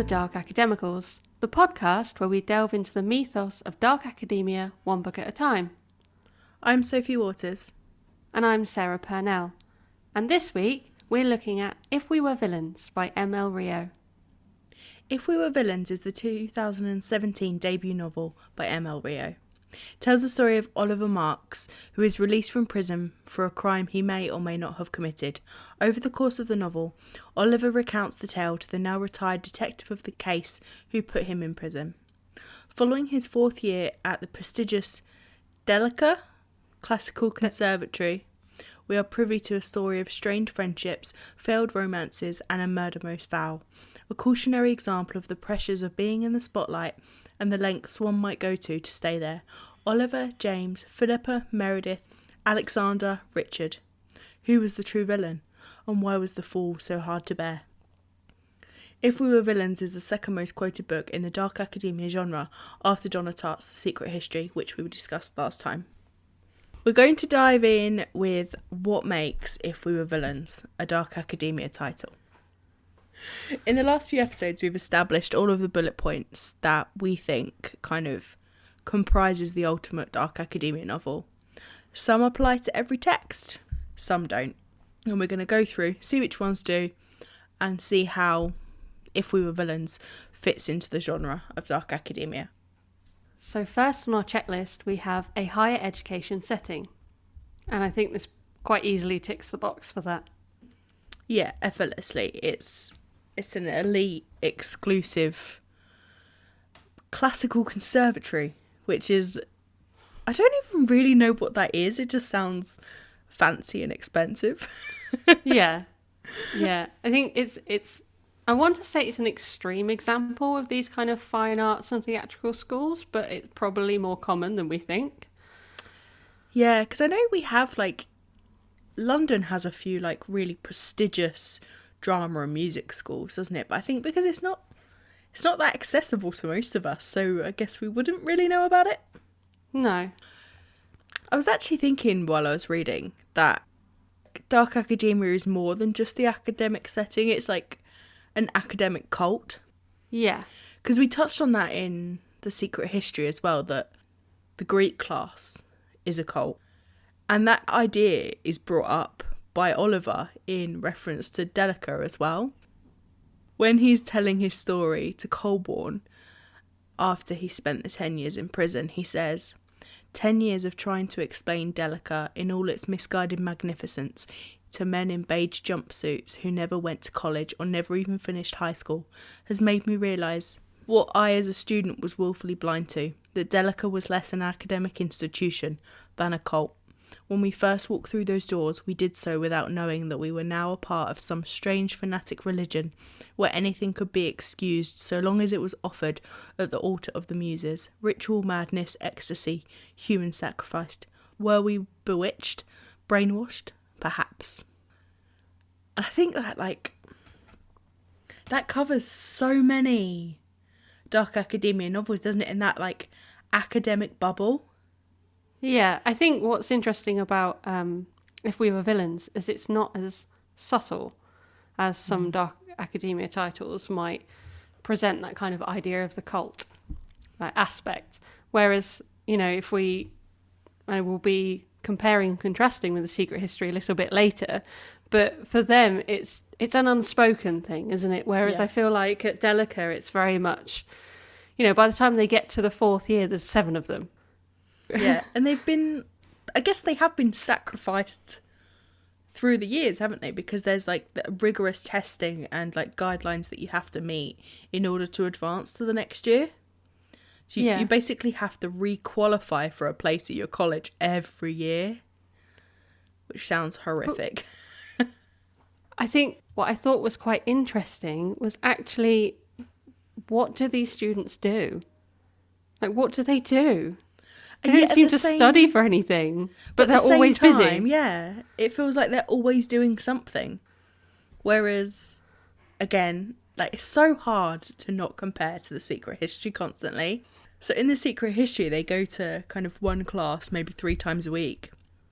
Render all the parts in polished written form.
the Dark Academicals, the podcast where we delve into the mythos of dark academia one book at a time. I'm Sophie Waters. And I'm Sarah Purnell. And this week, we're looking at If We Were Villains by M.L. Rio. If We Were Villains is the 2017 debut novel by M.L. Rio. It tells the story of Oliver Marks, who is released from prison for a crime he may or may not have committed. Over the course of the novel, Oliver recounts the tale to the now retired detective of the case who put him in prison. Following his fourth year at the prestigious Delica Classical Conservatory, we are privy to a story of strained friendships, failed romances, and a murder most foul. A cautionary example of the pressures of being in the spotlight and the lengths one might go to stay there. Oliver, James, Philippa, Meredith, Alexander, Richard. Who was the true villain? And why was the fall so hard to bear? If We Were Villains is the second most quoted book in the dark academia genre after Donna Tartt's The Secret History, which we discussed last time. We're going to dive in with what makes If We Were Villains a dark academia title. In the last few episodes, we've established all of the bullet points that we think kind of comprises the ultimate dark academia novel. Some apply to every text, some don't. And we're going to go through, see which ones do, and see how If We Were Villains fits into the genre of dark academia. So first on our checklist, we have a higher education setting. And I think this quite easily ticks the box for that. Yeah, effortlessly. It's an elite, exclusive, classical conservatory, which is, I don't even really know what that is. It just sounds fancy and expensive. Yeah. I think it's. I want to say it's an extreme example of these kind of fine arts and theatrical schools, but it's probably more common than we think. Yeah, because I know we have, London has a few, really prestigious drama and music schools, doesn't it? But I think because it's not that accessible to most of us, so I guess we wouldn't really know about it. No. I was actually thinking while I was reading that dark academia is more than just the academic setting. It's like an academic cult. Yeah. Because we touched on that in The Secret History as well, that the Greek class is a cult. And that idea is brought up by Oliver in reference to Delica as well. When he's telling his story to Colborne after he spent the 10 years in prison, he says, 10 years of trying to explain Delica in all its misguided magnificence to men in beige jumpsuits who never went to college or never even finished high school has made me realise what I as a student was willfully blind to, that Delica was less an academic institution than a cult. When we first walked through those doors, we did so without knowing that we were now a part of some strange fanatic religion where anything could be excused so long as it was offered at the altar of the muses. Ritual madness, ecstasy, human sacrifice. Were we bewitched? Brainwashed? Perhaps. I think that, that covers so many dark academia novels, doesn't it? In that, academic bubble. Yeah, I think what's interesting about If We Were Villains is it's not as subtle as some dark academia titles might present that kind of idea of the cult aspect. Whereas, if I will be comparing and contrasting with The Secret History a little bit later, but for them it's an unspoken thing, isn't it? Whereas I feel like at Delica it's very much, by the time they get to the fourth year, there's 7 of them. Yeah, and they have been sacrificed through the years, haven't they? Because there's rigorous testing and guidelines that you have to meet in order to advance to the next year. So you basically have to re-qualify for a place at your college every year, which sounds horrific. I think what I thought was quite interesting was actually, what do these students do? What do they do? They don't seem to study for anything, but they're always busy. Yeah, it feels like they're always doing something. Whereas, again, it's so hard to not compare to The Secret History constantly. So in The Secret History, they go to kind of one class maybe 3 times a week,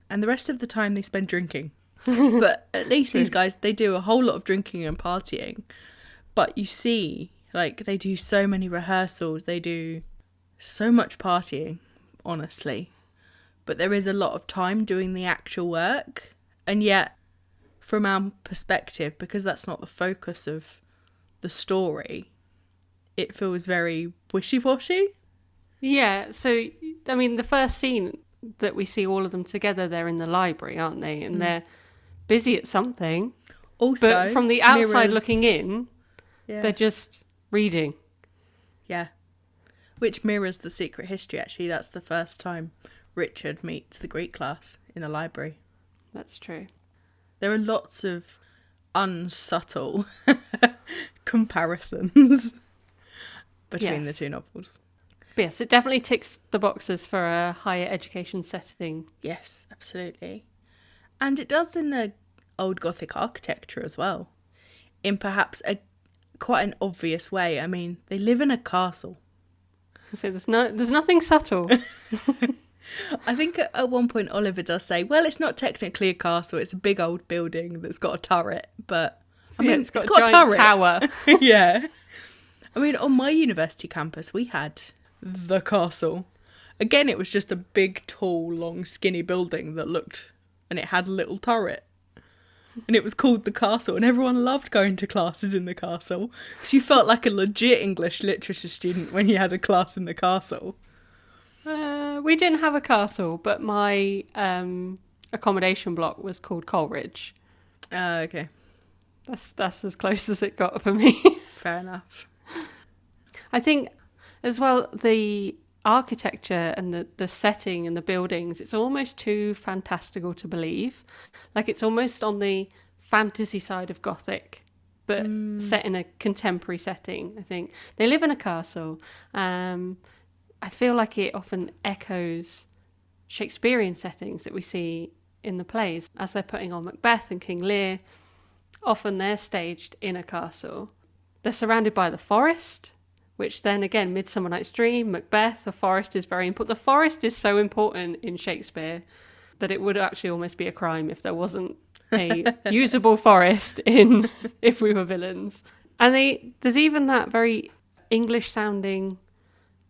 and the rest of the time they spend drinking. But at least these guys, they do a whole lot of drinking and partying. But you see Like, they do so many rehearsals, they do so much partying, honestly. But there is a lot of time doing the actual work. And yet, from our perspective, because that's not the focus of the story, it feels very wishy-washy. Yeah, so, I mean, the first scene that we see all of them together, they're in the library, aren't they? And they're busy at something. Also, but from the outside mirrors, looking in, they're just reading. Yeah. Which mirrors the secret history, actually. That's the first time Richard meets the Greek class in the library. That's true. There are lots of unsubtle comparisons between the two novels. But yes, it definitely ticks the boxes for a higher education setting. Yes, absolutely. And it does in the old Gothic architecture as well. In perhaps quite an obvious way. I mean, they live in a castle. So there's nothing subtle. I think at one point Oliver does say, well, it's not technically a castle, it's a big old building that's got a turret, but I mean, it's got a giant turret. tower. Yeah. I mean, on my university campus, we had the castle. Again, it was just a big, tall, long, skinny building that looked, and it had a little turret. And it was called the castle, and everyone loved going to classes in the castle. You felt like a legit English literature student when you had a class in the castle. We didn't have a castle, but my accommodation block was called Coleridge. Okay. That's as close as it got for me. Fair enough. I think, as well, the architecture and the setting and the buildings, it's almost too fantastical to believe. Like, it's almost on the fantasy side of Gothic, but set in a contemporary setting, I think. They live in a castle. I feel like it often echoes Shakespearean settings that we see in the plays. As they're putting on Macbeth and King Lear, often they're staged in a castle. They're surrounded by the forest, which then again, Midsummer Night's Dream, Macbeth, the forest is very important. The forest is so important in Shakespeare that it would actually almost be a crime if there wasn't a usable forest in If We Were Villains. And there's even that very English sounding,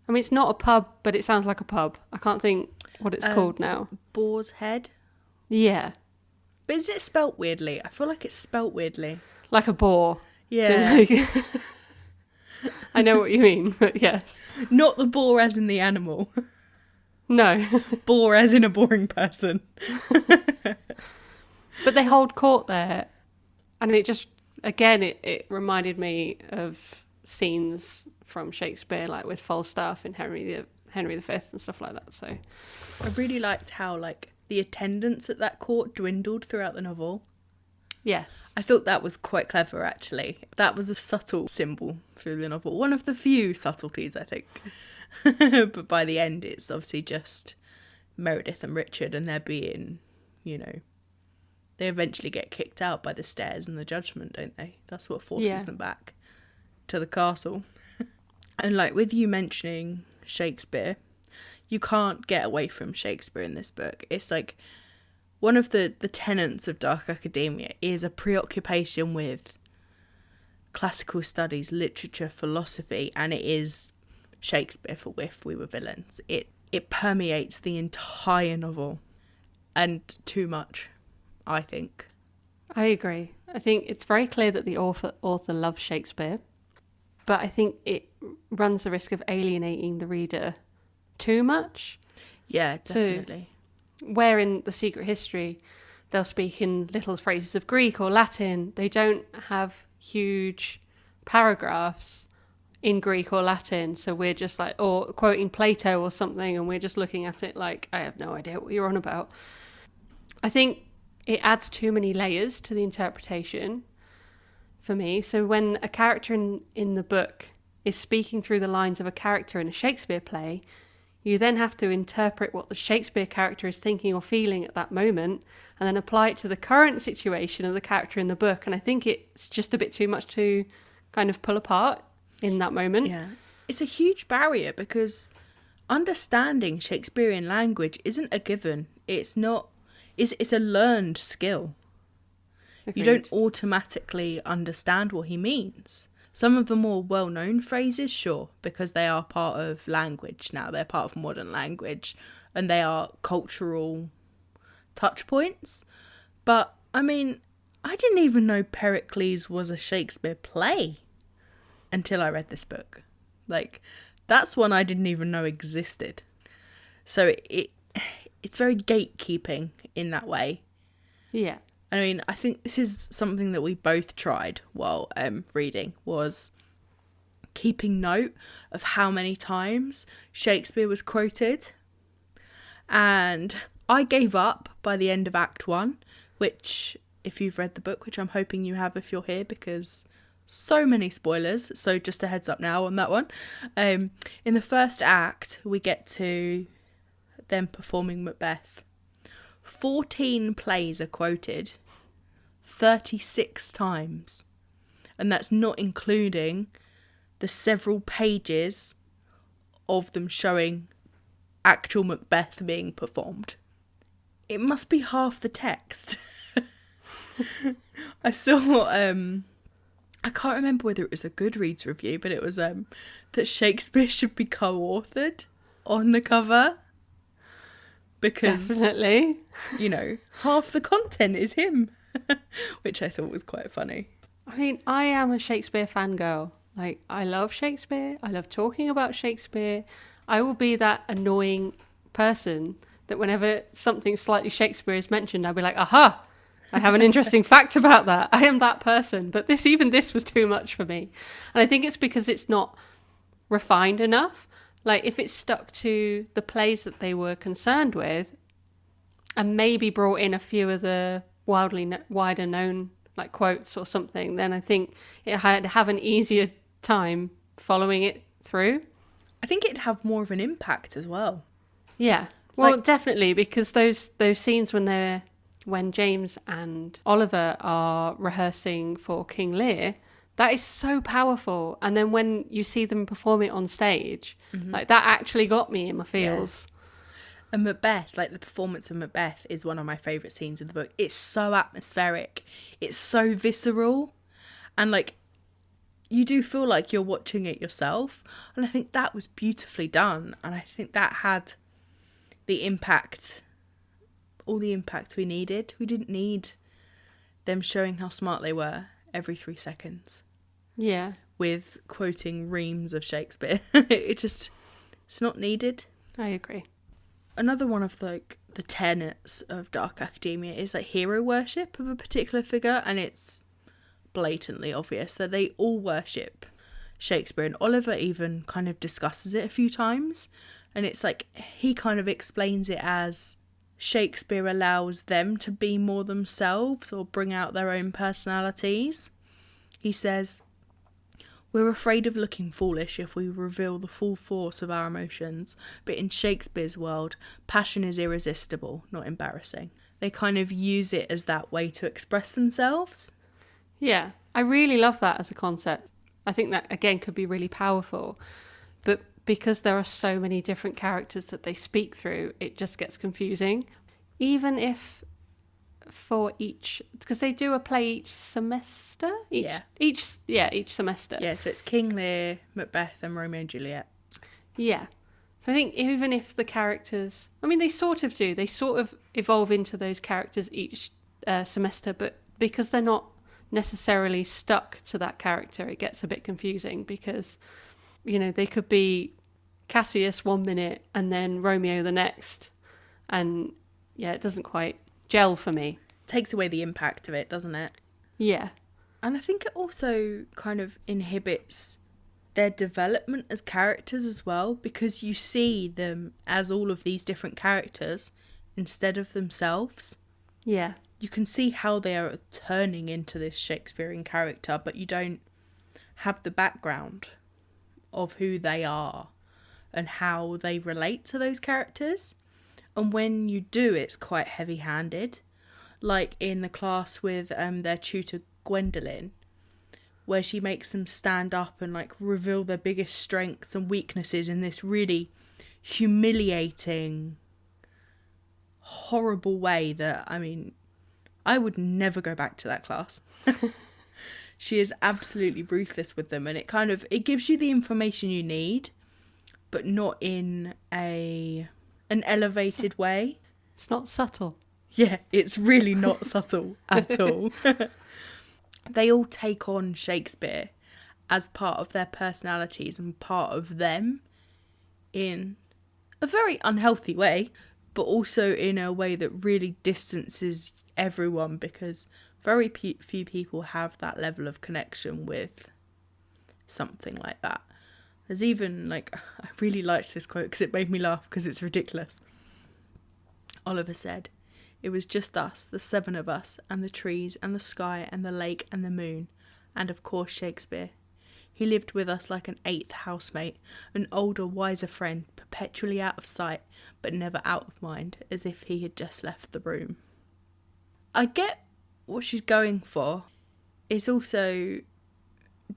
I mean, it's not a pub, but it sounds like a pub. I can't think what it's called now. Boar's Head? Yeah. But is it spelt weirdly? I feel like it's spelt weirdly. Like a boar. Yeah. So I know what you mean, but yes. Not the boar as in the animal. No. Boar as in a boring person. But they hold court there. And it just, again, it reminded me of scenes from Shakespeare, like with Falstaff and Henry V and stuff like that. So I really liked how, like, the attendance at that court dwindled throughout the novel. yes. I thought that was quite clever, actually. That was a subtle symbol through the novel. One of the few subtleties, I think. But by the end, it's obviously just Meredith and Richard, and they're being, they eventually get kicked out by the stairs and the judgment, don't they? That's what forces them back to the castle. And like with you mentioning Shakespeare, you can't get away from Shakespeare in this book. It's like one of the tenets of Dark Academia is a preoccupation with classical studies, literature, philosophy, and it is Shakespeare for If We Were Villains. It permeates the entire novel, and too much, I think. I agree. I think it's very clear that the author loves Shakespeare, but I think it runs the risk of alienating the reader too much. Yeah, definitely. Where in The Secret History, they'll speak in little phrases of Greek or Latin. They don't have huge paragraphs in Greek or Latin. So we're just like, or quoting Plato or something, and we're just looking at it like, I have no idea what you're on about. I think it adds too many layers to the interpretation for me. So when a character in the book is speaking through the lines of a character in a Shakespeare play, you then have to interpret what the Shakespeare character is thinking or feeling at that moment, and then apply it to the current situation of the character in the book. And I think it's just a bit too much to kind of pull apart in that moment. Yeah. It's a huge barrier because understanding Shakespearean language isn't a given. It's a learned skill. Agreed. You don't automatically understand what he means. Some of the more well-known phrases, sure, because they are part of language now. They're part of modern language and they are cultural touch points. But, I mean, I didn't even know Pericles was a Shakespeare play until I read this book. Like, that's one I didn't even know existed. So it's very gatekeeping in that way. Yeah. I mean, I think this is something that we both tried while reading, was keeping note of how many times Shakespeare was quoted. And I gave up by the end of Act 1, which, if you've read the book, which I'm hoping you have if you're here, because so many spoilers, so just a heads up now on that one. In the first act, we get to them performing Macbeth. 14 plays are quoted 36 times, and that's not including the several pages of them showing actual Macbeth being performed. It must be half the text. I saw I can't remember whether it was a Goodreads review, but it was that Shakespeare should be co-authored on the cover. Because, definitely, you know, half the content is him, which I thought was quite funny. I mean, I am a Shakespeare fangirl. Like, I love Shakespeare. I love talking about Shakespeare. I will be that annoying person that whenever something slightly Shakespeare is mentioned, I'll be like, aha, I have an interesting fact about that. I am that person. But this was too much for me. And I think it's because it's not refined enough. Like, if it stuck to the plays that they were concerned with and maybe brought in a few of the wider known, like, quotes or something, then I think it had have an easier time following it through. I think it'd have more of an impact as well. Yeah. Well, Like, definitely, because those scenes when James and Oliver are rehearsing for King Lear, that is so powerful. And then when you see them perform it on stage, like, that actually got me in my feels. Yeah. And Macbeth, like, the performance of Macbeth is one of my favourite scenes in the book. It's so atmospheric. It's so visceral. And, like, you do feel like you're watching it yourself. And I think that was beautifully done. And I think that had the impact, all the impact we needed. We didn't need them showing how smart they were every 3 seconds. Yeah. With quoting reams of Shakespeare. It's not needed. I agree. Another one of the tenets of Dark Academia is like hero worship of a particular figure, and it's blatantly obvious that they all worship Shakespeare, and Oliver even kind of discusses it a few times, and it's like he kind of explains it as Shakespeare allows them to be more themselves or bring out their own personalities. He says, "We're afraid of looking foolish if we reveal the full force of our emotions, but in Shakespeare's world, passion is irresistible, not embarrassing." They kind of use it as that way to express themselves. Yeah. I really love that as a concept. I think that, again, could be really powerful. But because there are so many different characters that they speak through, it just gets confusing. Even if for each, because they do a play each semester? Each semester. Yeah, so it's King Lear, Macbeth and Romeo and Juliet. Yeah. So I think even if the characters, I mean, they sort of do, they sort of evolve into those characters each semester, but because they're not necessarily stuck to that character, it gets a bit confusing because, you know, they could be Cassius 1 minute and then Romeo the next. And yeah, it doesn't quite gel for me. Takes away the impact of it, doesn't it? Yeah. And I think it also kind of inhibits their development as characters as well, because you see them as all of these different characters instead of themselves. Yeah. You can see how they are turning into this Shakespearean character, but you don't have the background of who they are and how they relate to those characters. And when you do, it's quite heavy-handed. Like in the class with their tutor Gwendolyn, where she makes them stand up and like reveal their biggest strengths and weaknesses in this really humiliating, horrible way that, I mean, I would never go back to that class. She is absolutely ruthless with them, and it gives you the information you need, but not in an elevated way. It's not subtle. Yeah, it's really not subtle at all. They all take on Shakespeare as part of their personalities and part of them in a very unhealthy way, but also in a way that really distances everyone, because very few people have that level of connection with something like that. There's even, like, I really liked this quote because it made me laugh because it's ridiculous. Oliver said, "It was just us, the 7 of us, and the trees, and the sky, and the lake, and the moon, and of course Shakespeare. He lived with us like an 8th housemate, an older, wiser friend, perpetually out of sight, but never out of mind, as if he had just left the room." I get what she's going for. It's also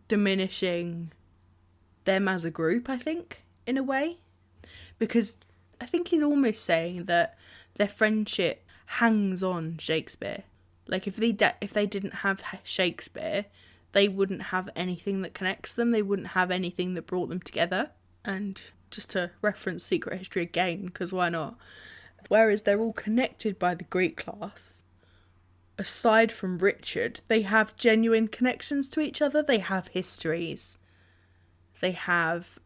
diminishing them as a group, I think, in a way. Because I think he's almost saying that their friendship hangs on Shakespeare. Like, if they didn't have Shakespeare, they wouldn't have anything that connects them. They wouldn't have anything that brought them together. And just to reference Secret History again, because why not? Whereas they're all connected by the Greek class, aside from Richard, they have genuine connections to each other. They have histories. They have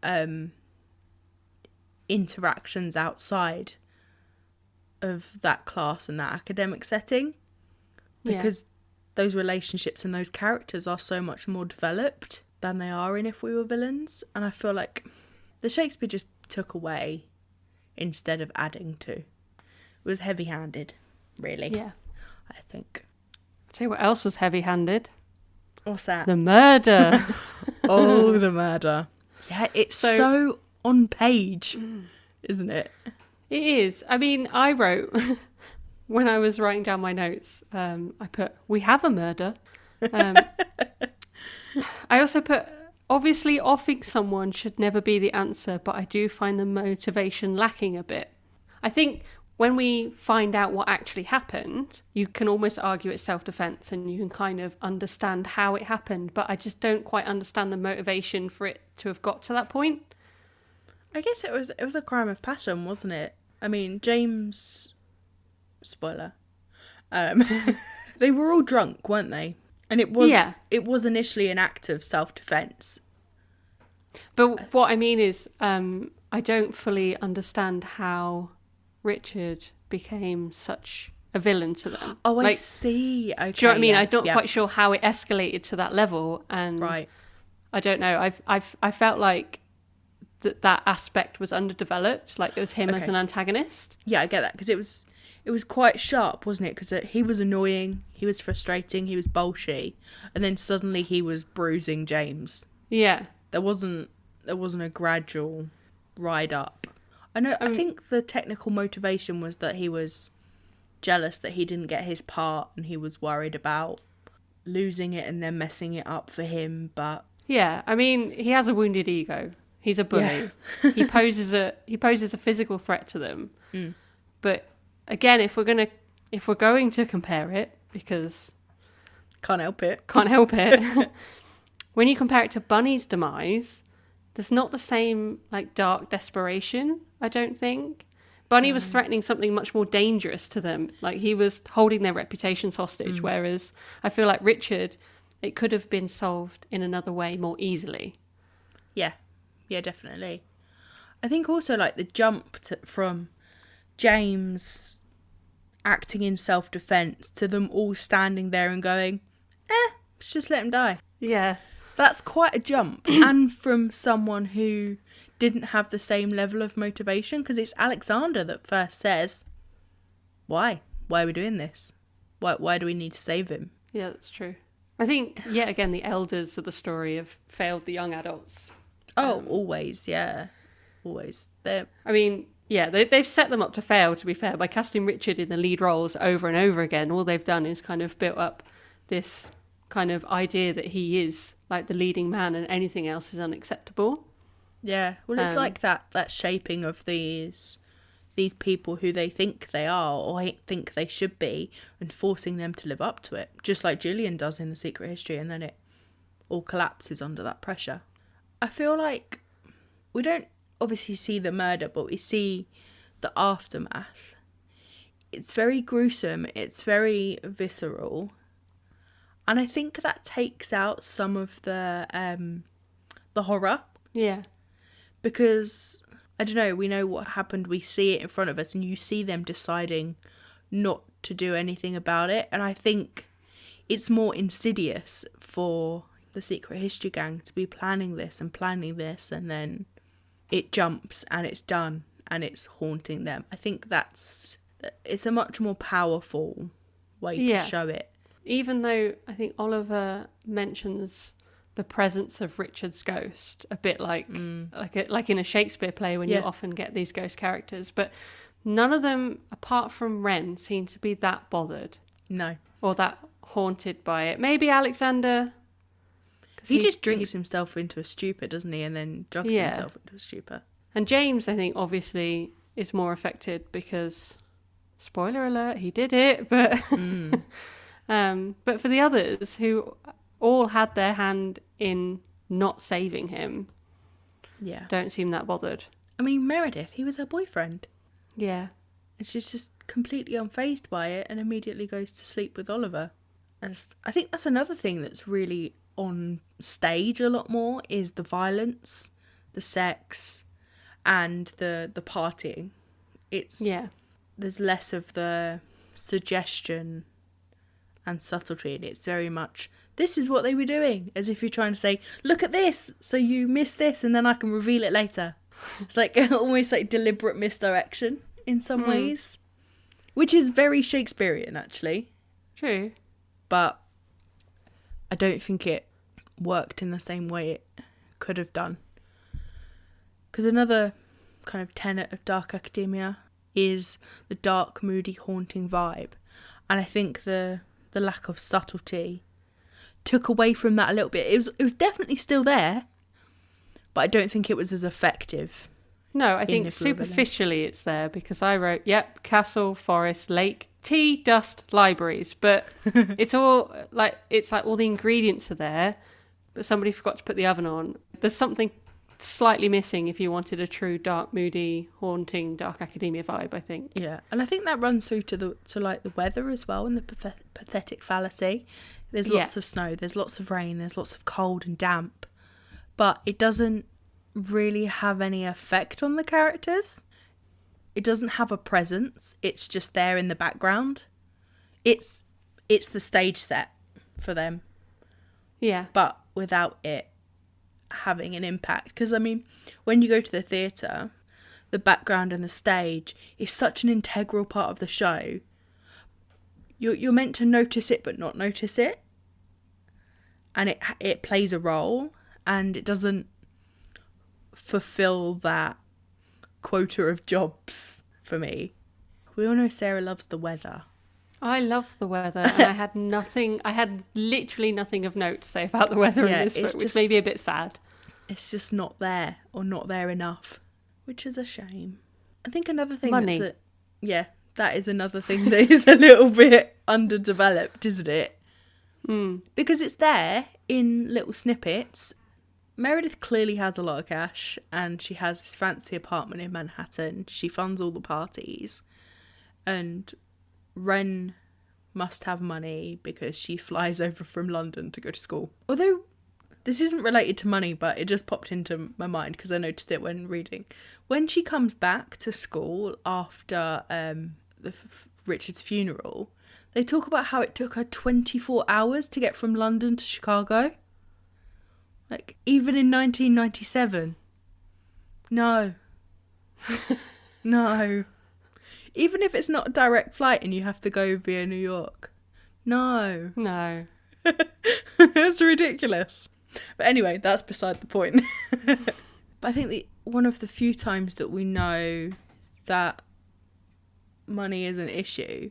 interactions outside of that class and that academic setting, because those relationships and those characters are so much more developed than they are in If We Were Villains. And I feel like the Shakespeare just took away instead of adding to. It was heavy-handed, really. Yeah. I think. I'll tell you what else was heavy-handed. What's that? The murder. Oh, the murder. Yeah, it's so on page, isn't it? It is. I mean, I wrote, when I was writing down my notes, I put, "We have a murder." I also put, "Obviously offing someone should never be the answer, but I do find the motivation lacking a bit." I think when we find out what actually happened, you can almost argue it's self-defense and you can kind of understand how it happened, but I just don't quite understand the motivation for it to have got to that point. I guess it was a crime of passion, wasn't it? I mean, James, spoiler, they were all drunk, weren't they? And it was initially an act of self-defense. But what I mean is, I don't fully understand how Richard became such a villain to them. Oh, I see. Okay. Do you know what I mean? I'm not quite sure how it escalated to that level, and right. I don't know. I felt like that aspect was underdeveloped. Like, it was him as an antagonist. Yeah, I get that, because it was quite sharp, wasn't it? Because he was annoying, he was frustrating, he was bolshy, and then suddenly he was bruising James. Yeah, there wasn't a gradual ride up. I think the technical motivation was that he was jealous that he didn't get his part, and he was worried about losing it and then messing it up for him. But yeah, I mean, he has a wounded ego. He's a bully. Yeah. he poses a physical threat to them. Mm. But again, if we're going to compare it, because can't help it. When you compare it to Bunny's demise, there's not the same, like, dark desperation, I don't think. Bunny was threatening something much more dangerous to them. Like, he was holding their reputations hostage, whereas I feel like Richard, it could have been solved in another way more easily. Yeah. Yeah, definitely. I think also, like, the jump from James acting in self-defense to them all standing there and going, let's just let him die. Yeah. That's quite a jump. And from someone who didn't have the same level of motivation, because it's Alexander that first says, why? Why are we doing this? Why do we need to save him? Yeah, that's true. I think, yet again, the elders of the story have failed the young adults. Oh, always, yeah. Always. I mean, yeah, they've set them up to fail, to be fair, by casting Richard in the lead roles over and over again. All they've done is kind of built up this kind of idea that he is, like, the leading man and anything else is unacceptable. Yeah, well, it's like that shaping of these people who they think they are or think they should be, and forcing them to live up to it, just like Julian does in The Secret History, and then it all collapses under that pressure. I feel like we don't obviously see the murder, but we see the aftermath. It's very gruesome. It's very visceral. And I think that takes out some of the horror. Yeah. Because, I don't know, we know what happened. We see it in front of us and you see them deciding not to do anything about it. And I think it's more insidious for the Secret History Gang to be planning this, and then it jumps and it's done and it's haunting them. I think it's a much more powerful way to show it. Even though I think Oliver mentions the presence of Richard's ghost, a bit like in a Shakespeare play when you often get these ghost characters, but none of them, apart from Wren, seem to be that bothered. No. Or that haunted by it. Maybe Alexander. He just drinks himself into a stupor, doesn't he? And then drugs himself into a stupor. And James, I think, obviously is more affected because, spoiler alert, he did it. But but for the others who all had their hand in not saving him, don't seem that bothered. I mean, Meredith, he was her boyfriend. Yeah. And she's just completely unfazed by it and immediately goes to sleep with Oliver. And I think that's another thing that's really on stage a lot more, is the violence, the sex, and the partying. There's less of the suggestion and subtlety, and it's very much, this is what they were doing, as if you're trying to say, look at this, so you missed this and then I can reveal it later. It's like almost like deliberate misdirection in some ways, which is very Shakespearean actually. True. But I don't think it worked in the same way it could have done. Because another kind of tenet of Dark Academia is the dark, moody, haunting vibe. And I think the lack of subtlety took away from that a little bit. It was definitely still there, but I don't think it was as effective. No, I think superficially it's there, because I wrote, castle, forest, lake, tea, dust, libraries, but it's all like all the ingredients are there, but somebody forgot to put the oven on. There's something slightly missing if you wanted a true dark, moody, haunting Dark Academia vibe, I think. Yeah, and I think that runs through to the weather as well, and the pathetic fallacy. There's lots of snow, there's lots of rain, there's lots of cold and damp, but it doesn't really have any effect on the characters. It doesn't have a presence. It's just there in the background. It's the stage set for them. Yeah. But without it having an impact. Because, I mean, when you go to the theatre, the background and the stage is such an integral part of the show. You're meant to notice it but not notice it. And it plays a role, and it doesn't fulfill that quota of jobs for me. We all know Sarah loves the weather. I love the weather, and I had literally nothing of note to say about the weather in this book, which may be a bit sad. It's just not there, or not there enough, which is a shame. I think another thing Money. That is another thing that is a little bit underdeveloped, isn't it? Because it's there in little snippets. Meredith clearly has a lot of cash, and she has this fancy apartment in Manhattan. She funds all the parties, and Wren must have money because she flies over from London to go to school. Although this isn't related to money, but it just popped into my mind because I noticed it when reading. When she comes back to school after Richard's funeral, they talk about how it took her 24 hours to get from London to Chicago. Like, even in 1997. No. No. Even if it's not a direct flight and you have to go via New York. No. No. That's ridiculous. But anyway, that's beside the point. But I think one of the few times that we know that money is an issue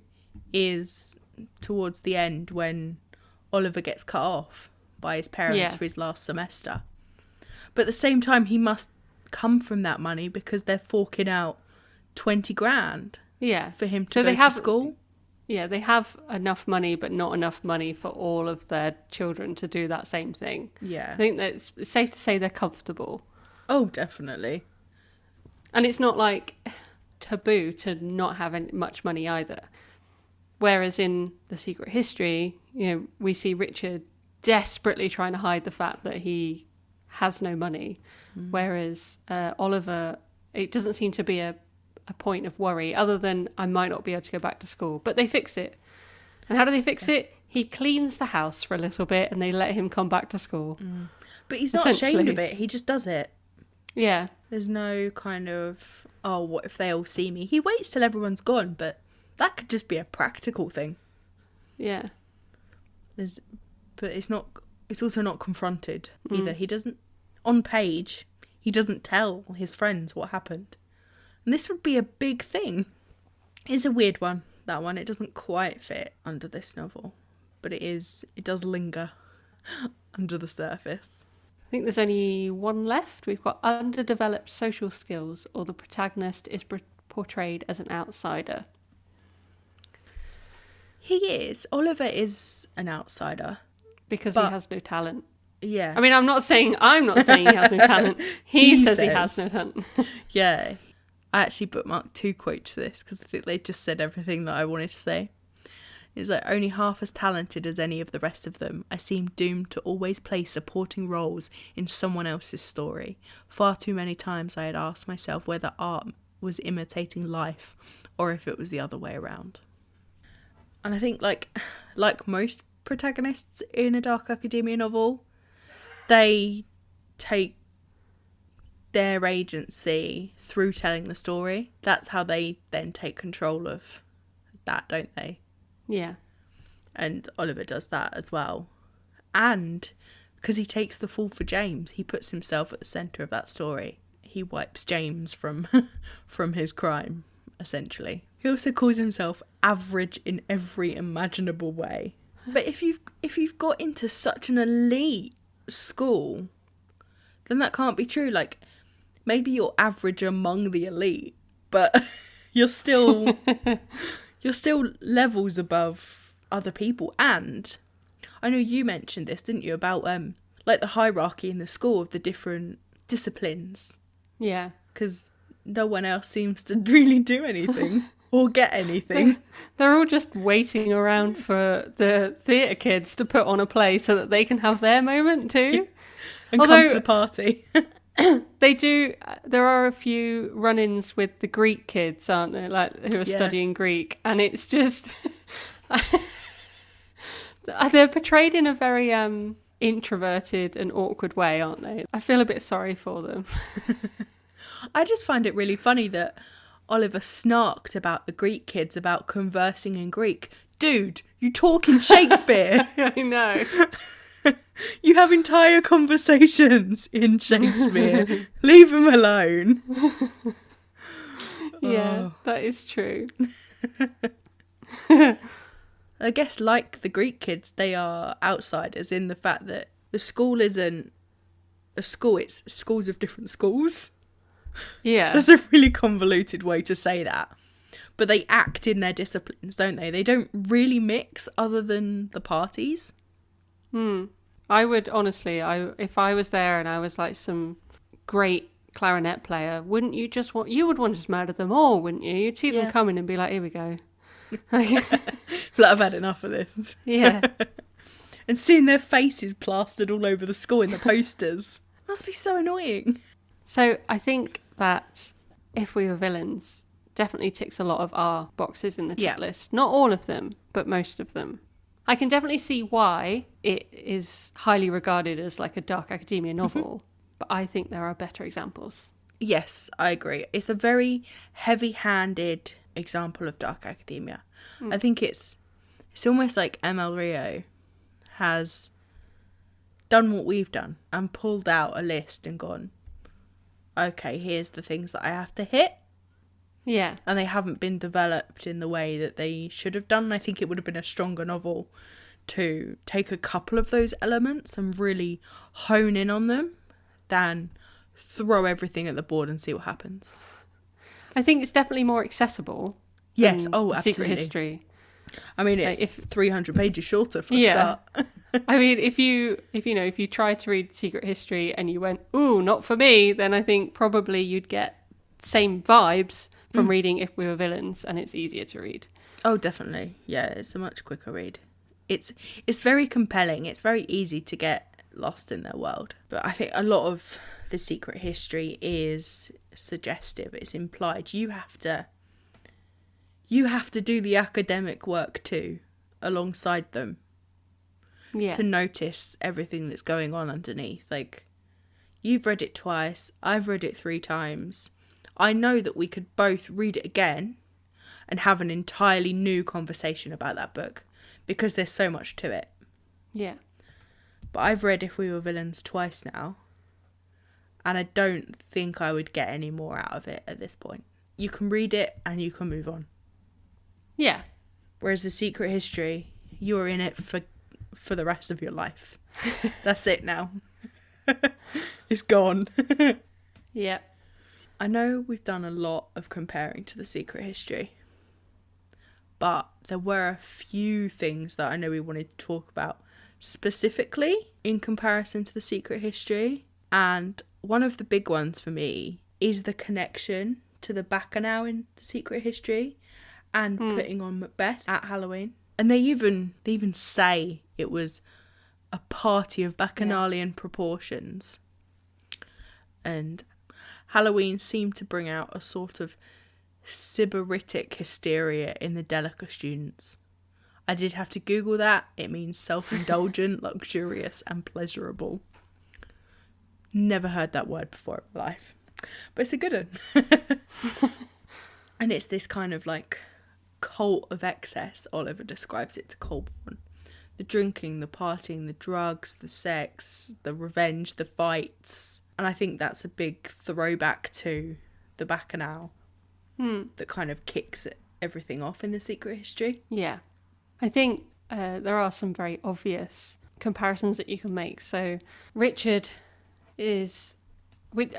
is towards the end when Oliver gets cut off by his parents for his last semester. But at the same time, he must come from that money because they're forking out 20 grand for him to go to school. Yeah, they have enough money, but not enough money for all of their children to do that same thing. Yeah. I think that it's safe to say they're comfortable. Oh, definitely. And it's not like taboo to not have much money either. Whereas in The Secret History, we see Richard desperately trying to hide the fact that he has no money. Whereas Oliver, it doesn't seem to be a point of worry other than I might not be able to go back to school. But they fix it. And how do they fix it? He cleans the house for a little bit and they let him come back to school. But he's not ashamed of it. He just does it. Yeah. There's no kind of, oh, what if they all see me? He waits till everyone's gone, but that could just be a practical thing. Yeah. But it's also not confronted either. He doesn't, on page, he doesn't tell his friends what happened. And this would be a big thing. It's a weird one, that one. It doesn't quite fit under this novel. But it does linger under the surface. I think there's only one left. We've got underdeveloped social skills, or the protagonist is portrayed as an outsider. He is. Oliver is an outsider. Because he has no talent. Yeah. I mean, I'm not saying he has no talent. He says he has no talent. Yeah. I actually bookmarked 2 quotes for this because I think they just said everything that I wanted to say. It's like, only half as talented as any of the rest of them, I seem doomed to always play supporting roles in someone else's story. Far too many times I had asked myself whether art was imitating life or if it was the other way around. And I think like most protagonists in a Dark Academia novel, they take their agency through telling the story. That's how they then take control of that, don't they? Yeah. And Oliver does that as well. And because he takes the fall for James, he puts himself at the centre of that story. He wipes James from his crime, essentially. He also calls himself average in every imaginable way. But if you've got into such an elite school, then that can't be true. Like, maybe you're average among the elite, but you're still levels above other people. And I know you mentioned this, didn't you, about like the hierarchy in the school of the different disciplines. Yeah. Because no one else seems to really do anything or get anything. They're all just waiting around for the theatre kids to put on a play so that they can have their moment too. And come to the party. They do. There are a few run-ins with the Greek kids, aren't there? Like, who are studying Greek, and it's just they're portrayed in a very introverted and awkward way, aren't they? I feel a bit sorry for them. I just find it really funny that Oliver snarked about the Greek kids about conversing in Greek. Dude, you talk in Shakespeare. I know. You have entire conversations in Shakespeare. Leave him alone. Yeah, that is true. I guess like the Greek kids, they are outsiders in the fact that the school isn't a school, it's schools of different schools. Yeah. That's a really convoluted way to say that. But they act in their disciplines, don't they? They don't really mix other than the parties. I would honestly, if I was there and I was like some great clarinet player, wouldn't you you would want to just murder them all, wouldn't you? You'd see them coming and be like, here we go. But I've had enough of this. Yeah. And seeing their faces plastered all over the school in the posters must be so annoying. So I think that If We Were Villains definitely ticks a lot of our boxes in the checklist. Not all of them, but most of them. I can definitely see why it is highly regarded as like a Dark Academia novel, but I think there are better examples. Yes, I agree. It's a very heavy-handed example of Dark Academia. I think it's almost like ML Rio has done what we've done and pulled out a list and gone, okay, here's the things that I have to hit. Yeah. And they haven't been developed in the way that they should have done. I think it would have been a stronger novel to take a couple of those elements and really hone in on them than throw everything at the board and see what happens. I think it's definitely more accessible. Yes, than oh, The absolutely. Secret History. I mean, it's Like 300 pages shorter for a start. I mean, if you tried to read Secret History and you went, ooh, not for me, then I think probably you'd get same vibes from reading If We Were Villains, and it's easier to read. Oh, definitely. Yeah, it's a much quicker read. It's very compelling. It's very easy to get lost in their world. But I think a lot of the Secret History is suggestive. It's implied. You have to do the academic work too, alongside them. Yeah. To notice everything that's going on underneath. Like, you've read it twice, I've read it 3 times. I know that we could both read it again and have an entirely new conversation about that book because there's so much to it. Yeah. But I've read If We Were Villains twice now, and I don't think I would get any more out of it at this point. You can read it and you can move on. Yeah. Whereas The Secret History, you're in it for the rest of your life. That's it now. It's gone. Yeah. I know we've done a lot of comparing to The Secret History, but there were a few things that I know we wanted to talk about specifically in comparison to The Secret History, and one of the big ones for me is the connection to the Bacchanal in The Secret History and putting on Macbeth at Halloween. And they even say it was a party of bacchanalian proportions. And Halloween seemed to bring out a sort of sybaritic hysteria in the Delica students. I did have to Google that. It means self-indulgent, luxurious and pleasurable. Never heard that word before in my life. But it's a good one. And it's this kind of like cult of excess. Oliver describes it to Colborne. The drinking, the partying, the drugs, the sex, the revenge, the fights. And I think that's a big throwback to the Bacchanal that kind of kicks everything off in The Secret History. Yeah. I think there are some very obvious comparisons that you can make. So Richard is...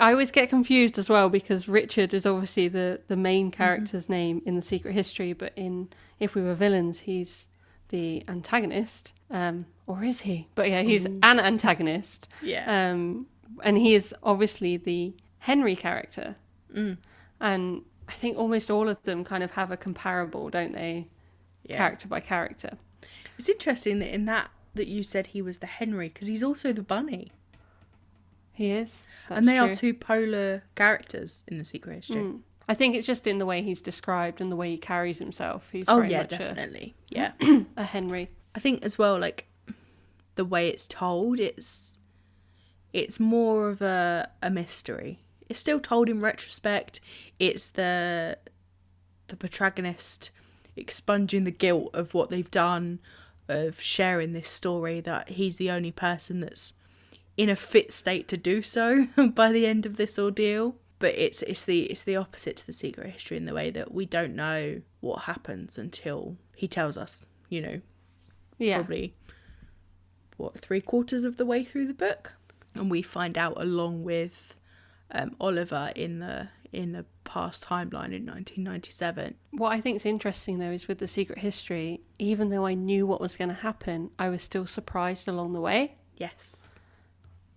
I always get confused as well because Richard is obviously the main character's name in The Secret History, but in If We Were Villains, he's the antagonist. Or is he? But yeah, he's an antagonist. Yeah. And he is obviously the Henry character. And I think almost all of them kind of have a comparable, don't they? Yeah. Character by character. It's interesting that in that you said he was the Henry, because he's also the bunny. He is. That's and they true. are 2 polar characters in The Secret History. I think it's just in the way he's described and the way he carries himself. He's very much definitely. a Henry. I think as well, like, the way it's told, it's more of a mystery. It's still told in retrospect. It's the protagonist expunging the guilt of what they've done, of sharing this story that he's the only person that's in a fit state to do so by the end of this ordeal. But it's the opposite to The Secret History in the way that we don't know what happens until he tells us, probably, 3/4 of the way through the book. And we find out along with Oliver in the past timeline in 1997. What I think is interesting though is with The Secret History, even though I knew what was going to happen, I was still surprised along the way. Yes.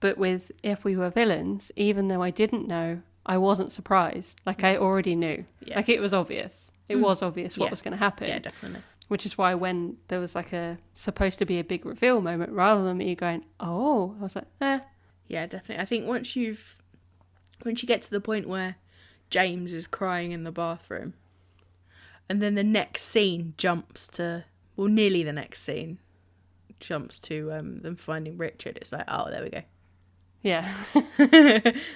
But with If We Were Villains, even though I didn't know, I wasn't surprised. Like, I already knew. Yeah. Like, it was obvious. It was obvious what was going to happen. Yeah, definitely. Which is why when there was like supposed to be a big reveal moment, rather than me going, oh, I was like, eh. Yeah, definitely. I think once you get to the point where James is crying in the bathroom, and then the next scene jumps to, nearly the next scene jumps to them finding Richard, it's like, oh, there we go. Yeah.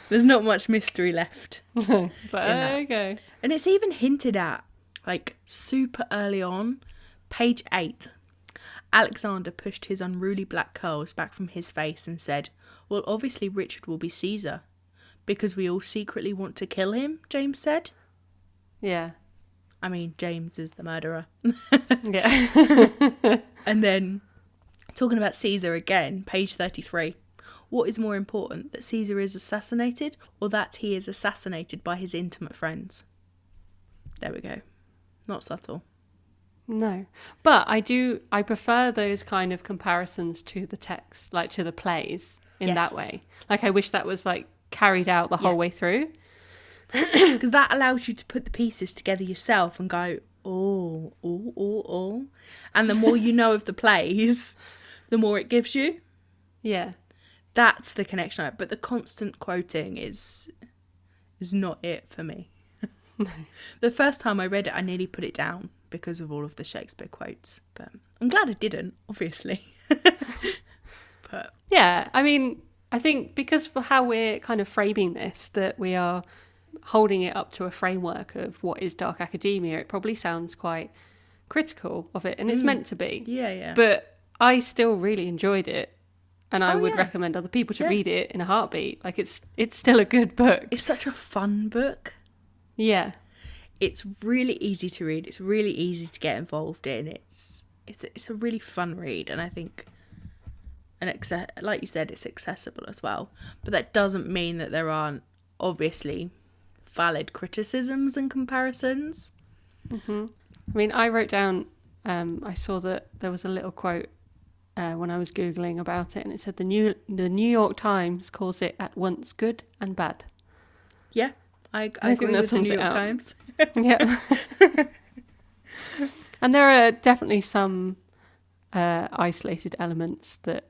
There's not much mystery left. It's like, okay. And it's even hinted at, like, super early on, page 8. Alexander pushed his unruly black curls back from his face and said, well, obviously Richard will be Caesar, because we all secretly want to kill him, James said. Yeah. I mean, James is the murderer. Yeah. And then, talking about Caesar again, page 33. What is more important, that Caesar is assassinated, or that he is assassinated by his intimate friends? There we go. Not subtle. No. But I prefer those kind of comparisons to the text, like to the plays in that Yes. way. Like I wish that was like carried out the whole way through. Because that allows you to put the pieces together yourself and go, oh. And the more you know of the plays, the more it gives you. Yeah. That's the connection. But the constant quoting is not it for me. The first time I read it, I nearly put it down because of all of the Shakespeare quotes. But I'm glad I didn't, obviously. But Yeah, I mean, I think because of how we're kind of framing this, that we are holding it up to a framework of what is dark academia, it probably sounds quite critical of it, and it's meant to be. yeah. But I still really enjoyed it, and I would yeah. recommend other people to Yeah. read it in a heartbeat. Like it's still a good book. It's such a fun book. Yeah. It's really easy to read. It's really easy to get involved in. It's a really fun read, and I think, like you said, it's accessible as well. But that doesn't mean that there aren't obviously valid criticisms and comparisons. I mean, I wrote down. I saw that there was a little quote when I was googling about it, and it said the New York Times calls it at once good and bad. Yeah, I think agree that with the sums New it York up. Times. Yeah. And there are definitely some isolated elements that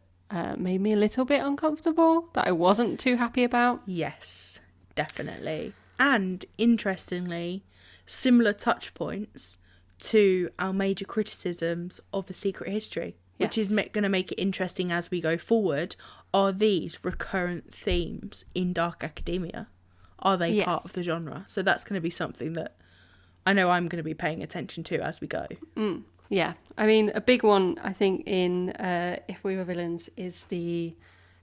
made me a little bit uncomfortable, that I wasn't too happy about. Yes, definitely. And interestingly, similar touch points to our major criticisms of The Secret History, which is Yes. going to make it interesting as we go forward. Are these recurrent themes in dark academia? Are they Yes. part of the genre? So that's going to be something that I know I'm going to be paying attention to as we go. Yeah. I mean, a big one, I think, in If We Were Villains is the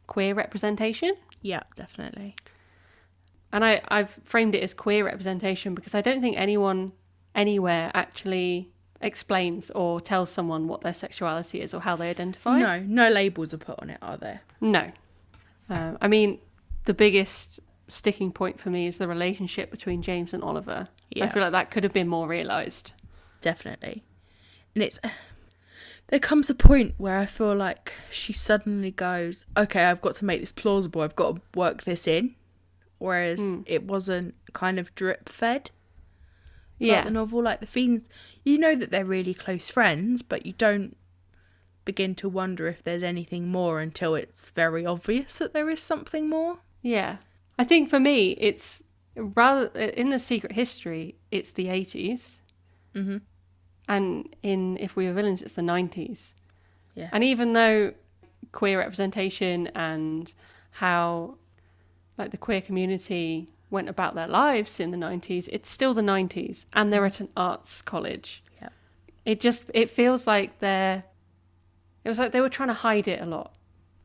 queer representation. Yeah, definitely. And I've framed it as queer representation because I don't think anyone anywhere actually explains or tells someone what their sexuality is or how they identify. No labels are put on it, are there? No. I mean, the biggest sticking point for me is the relationship between James and Oliver. Yeah. I feel like that could have been more realised. Definitely. And there comes a point where I feel like she suddenly goes, okay, I've got to make this plausible, I've got to work this in. Whereas it wasn't kind of drip fed. Yeah. The novel, like the themes, you know that they're really close friends, but you don't begin to wonder if there's anything more until it's very obvious that there is something more. Yeah. I think for me, it's rather in The Secret History, it's the 80s. Mm-hmm. And in If We Were Villains, it's the 90s. Yeah. And even though queer representation and how like the queer community went about their lives in the 90s, it's still the 90s, and they're at an arts college. Yeah. It feels like it was like they were trying to hide it a lot.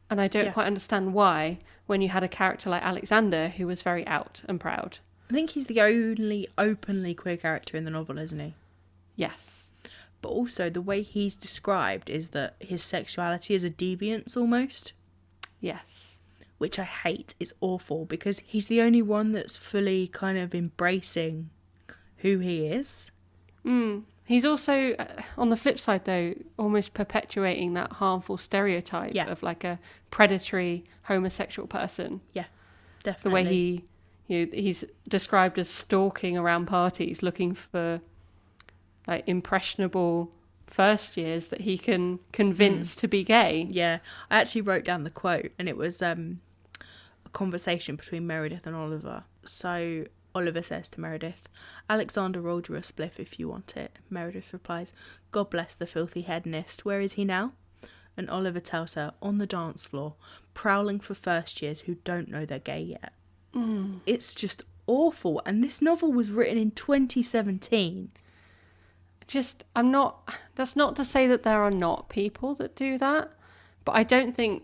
And I don't quite understand why, when you had a character like Alexander who was very out and proud. I think he's the only openly queer character in the novel, isn't he? Yes. But also the way he's described is that his sexuality is a deviance almost, Yes. which I hate. It's awful because he's the only one that's fully kind of embracing who he is. He's also, on the flip side though, almost perpetuating that harmful stereotype of like a predatory homosexual person. Yeah, The definitely. way he's described as stalking around parties looking for like impressionable first years that he can convince to be gay. Yeah, I actually wrote down the quote, and it was a conversation between Meredith and Oliver. So Oliver says to Meredith, "Alexander rolled you a spliff if you want it." Meredith replies, "God bless the filthy hedonist. Where is he now?" And Oliver tells her, "On the dance floor, prowling for first years who don't know they're gay yet." It's just awful. And this novel was written in 2017. That's not to say that there are not people that do that, but I don't think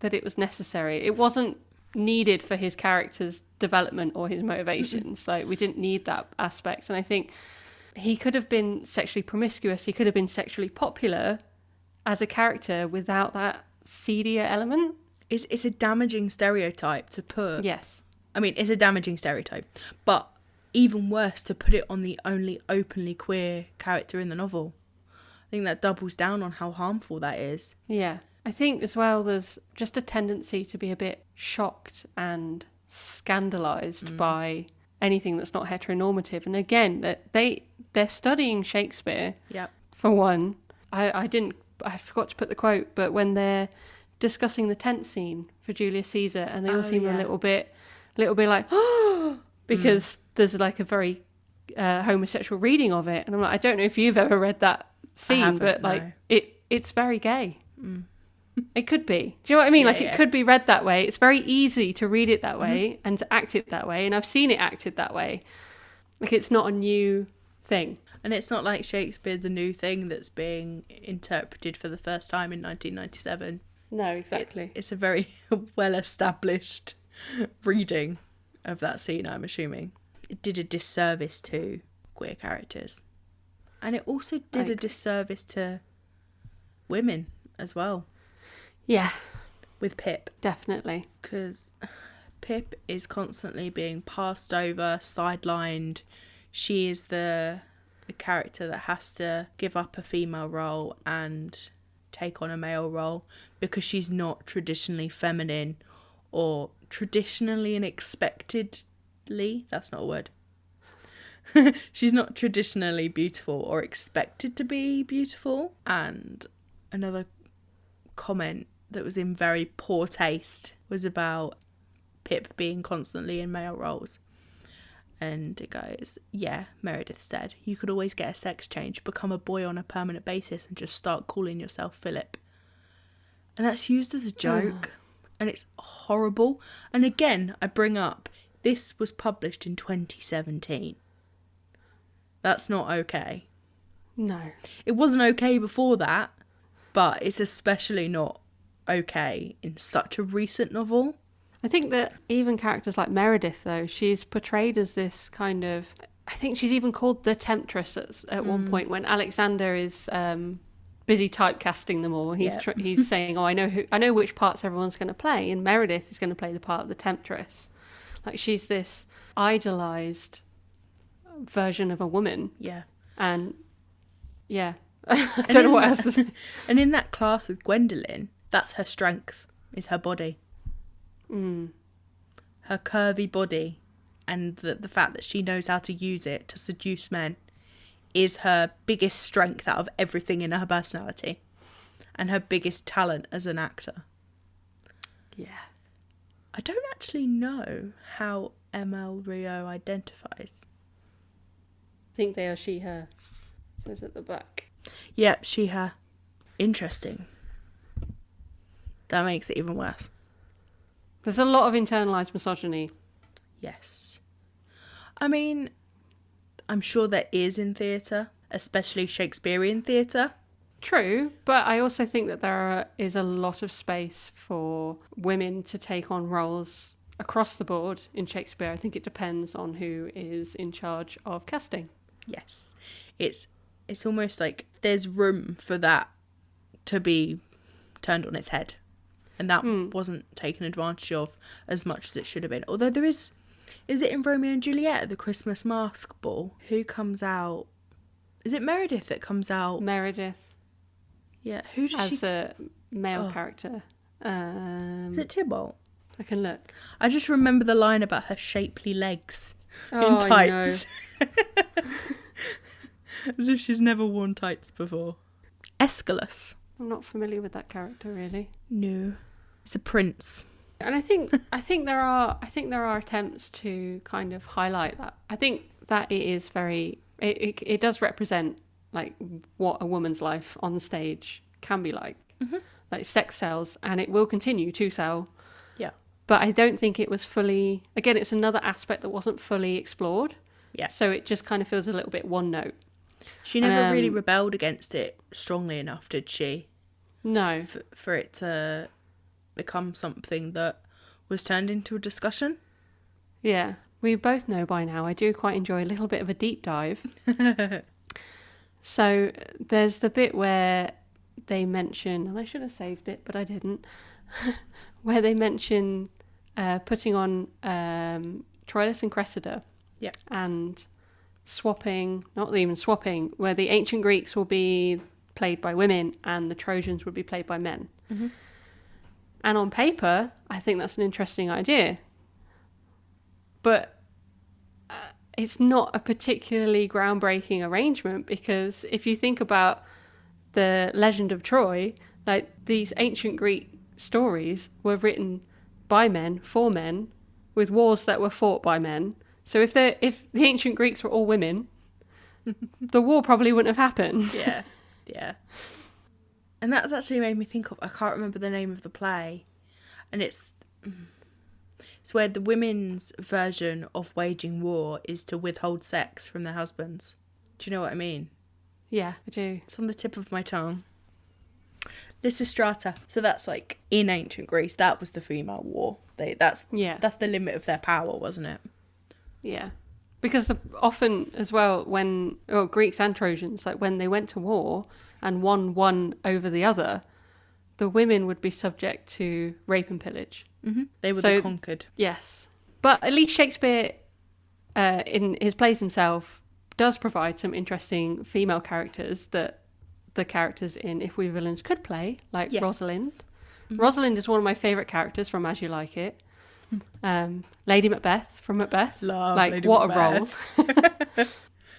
that it was necessary. It wasn't needed for his character's development or his motivations. Like, we didn't need that aspect. And I think he could have been sexually promiscuous. He could have been sexually popular as a character without that seedier element. It's a damaging stereotype to put. Yes. I mean, it's a damaging stereotype, but even worse to put it on the only openly queer character in the novel. think that doubles down on how harmful that is. Yeah. I think as well there's just a tendency to be a bit shocked and scandalised by anything that's not heteronormative. And again, that they're studying Shakespeare. Yep. For one. I forgot to put the quote, but when they're discussing the tent scene for Julius Caesar, and they all seem a little bit like, oh, because there's like a very homosexual reading of it. And I'm like, I don't know if you've ever read that scene, but like it's very gay. It could be. Do you know what I mean? It could be read that way. It's very easy to read it that way and to act it that way. And I've seen it acted that way. Like, it's not a new thing. And it's not like Shakespeare's a new thing that's being interpreted for the first time in 1997. No, exactly. It's a very well-established reading of that scene, I'm assuming. It did a disservice to queer characters. And it also did a disservice to women as well. Yeah. With Pip. Definitely. Because Pip is constantly being passed over, sidelined. She is the character that has to give up a female role and take on a male role because she's not traditionally feminine or traditionally and expectedly, that's not a word. She's not traditionally beautiful or expected to be beautiful. And another comment that was in very poor taste was about Pip being constantly in male roles. And it goes, yeah, Meredith said, you could always get a sex change, become a boy on a permanent basis and just start calling yourself Philip. And that's used as a joke. And it's horrible. And again, I bring up, this was published in 2017. That's not okay. No. It wasn't okay before that, but it's especially not okay in such a recent novel. I think that even characters like Meredith, though, she's portrayed as this kind of... I think she's even called the Temptress at one point when Alexander is busy typecasting them all. He's saying, oh, I know which parts everyone's going to play, and Meredith is going to play the part of the Temptress. Like, she's this idolised version of a woman. Yeah. And, yeah. I don't know what else to say. And in that class with Gwendolyn, that's her strength, is her body. Her curvy body and the fact that she knows how to use it to seduce men is her biggest strength out of everything in her personality and her biggest talent as an actor. Yeah. I don't actually know how ML Rio identifies. I think they are she, her. It says at the back. Yep, she, her. Interesting. That makes it even worse. There's a lot of internalised misogyny. Yes. I mean, I'm sure there is in theatre, especially Shakespearean theatre. True, but I also think that there is a lot of space for women to take on roles across the board in Shakespeare. I think it depends on who is in charge of casting. Yes. It's almost like there's room for that to be turned on its head. And that wasn't taken advantage of as much as it should have been. Although there is it in Romeo and Juliet at the Christmas mask ball? Who comes out? Is it Meredith that comes out? Meredith. Yeah, who does she... As a male character. Is it Tybalt? I can look. I just remember the line about her shapely legs in tights. As if she's never worn tights before. Aeschylus. I'm not familiar with that character, really. No, it's a prince. And I think there are attempts to kind of highlight that. I think that it is very it does represent like what a woman's life on stage can be like. Like sex sells, and it will continue to sell. Yeah. But I don't think it was fully. Again, it's another aspect that wasn't fully explored. Yeah. So it just kind of feels a little bit one note. She never really rebelled against it strongly enough, did she? No. For it to become something that was turned into a discussion. Yeah. We both know by now I do quite enjoy a little bit of a deep dive. So there's the bit where they mention, and I should have saved it, but I didn't, where they mention putting on Troilus and Cressida. Yeah. And swapping, not even swapping, where the ancient Greeks will be played by women and the Trojans would be played by men. Mm-hmm. And on paper, I think that's an interesting idea. But it's not a particularly groundbreaking arrangement, because if you think about the legend of Troy, like these ancient Greek stories were written by men, for men, with wars that were fought by men. So if the ancient Greeks were all women, the war probably wouldn't have happened. Yeah, yeah. And that's actually made me think of, I can't remember the name of the play, and it's where the women's version of waging war is to withhold sex from their husbands. Do you know what I mean? Yeah, I do. It's on the tip of my tongue. Lysistrata. So that's like in ancient Greece, that was the female war. That's the limit of their power, wasn't it? Yeah. Because often as well, when Greeks and Trojans, like when they went to war and one won over the other, the women would be subject to rape and pillage. Mm-hmm. They were the conquered. Yes. But at least Shakespeare, in his plays himself, does provide some interesting female characters that the characters in If We Were Villains could play, like Rosalind. Mm-hmm. Rosalind is one of my favourite characters from As You Like It. Lady Macbeth from Macbeth. Love like, Lady what Macbeth. A role.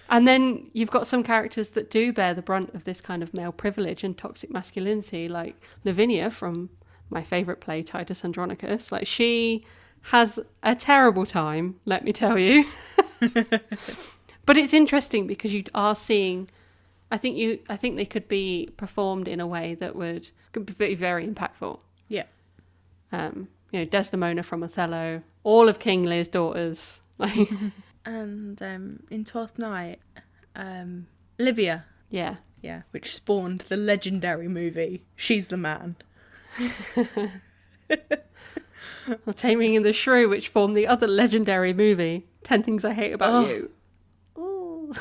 And then you've got some characters that do bear the brunt of this kind of male privilege and toxic masculinity, like Lavinia from my favourite play, Titus Andronicus. Like, she has a terrible time, let me tell you. But it's interesting because you are seeing, I think they could be performed in a way that could be very impactful. Yeah. Desdemona from Othello, all of King Lear's daughters. And in Twelfth Night, Livia. Yeah. Yeah, which spawned the legendary movie She's the Man. Or Taming of the Shrew, which formed the other legendary movie, 10 Things I Hate About You. Ooh.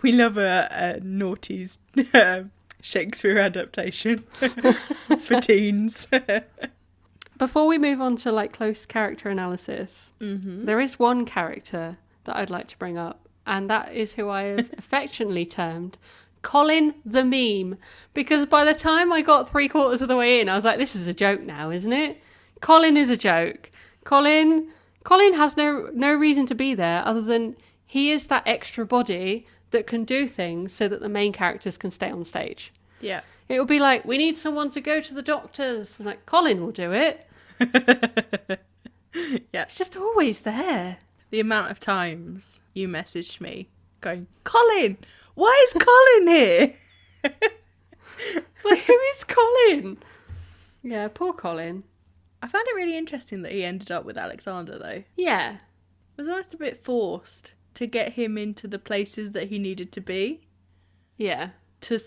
We love a naughty Shakespeare adaptation for teens. Before we move on to like close character analysis, there is one character that I'd like to bring up, and that is who I have affectionately termed Colin the Meme. Because by the time I got 3/4 of the way in, I was like, this is a joke now, isn't it? Colin is a joke. Colin has no reason to be there other than he is that extra body that can do things so that the main characters can stay on stage. Yeah. It will be like, we need someone to go to the doctors. I'm like, Colin will do it. Yeah. It's just always there. The amount of times you messaged me going, Colin, why is Colin here? Like, who is Colin? Yeah, poor Colin. I found it really interesting that he ended up with Alexander, though. Yeah. It was almost a bit forced to get him into the places that he needed to be. Yeah. To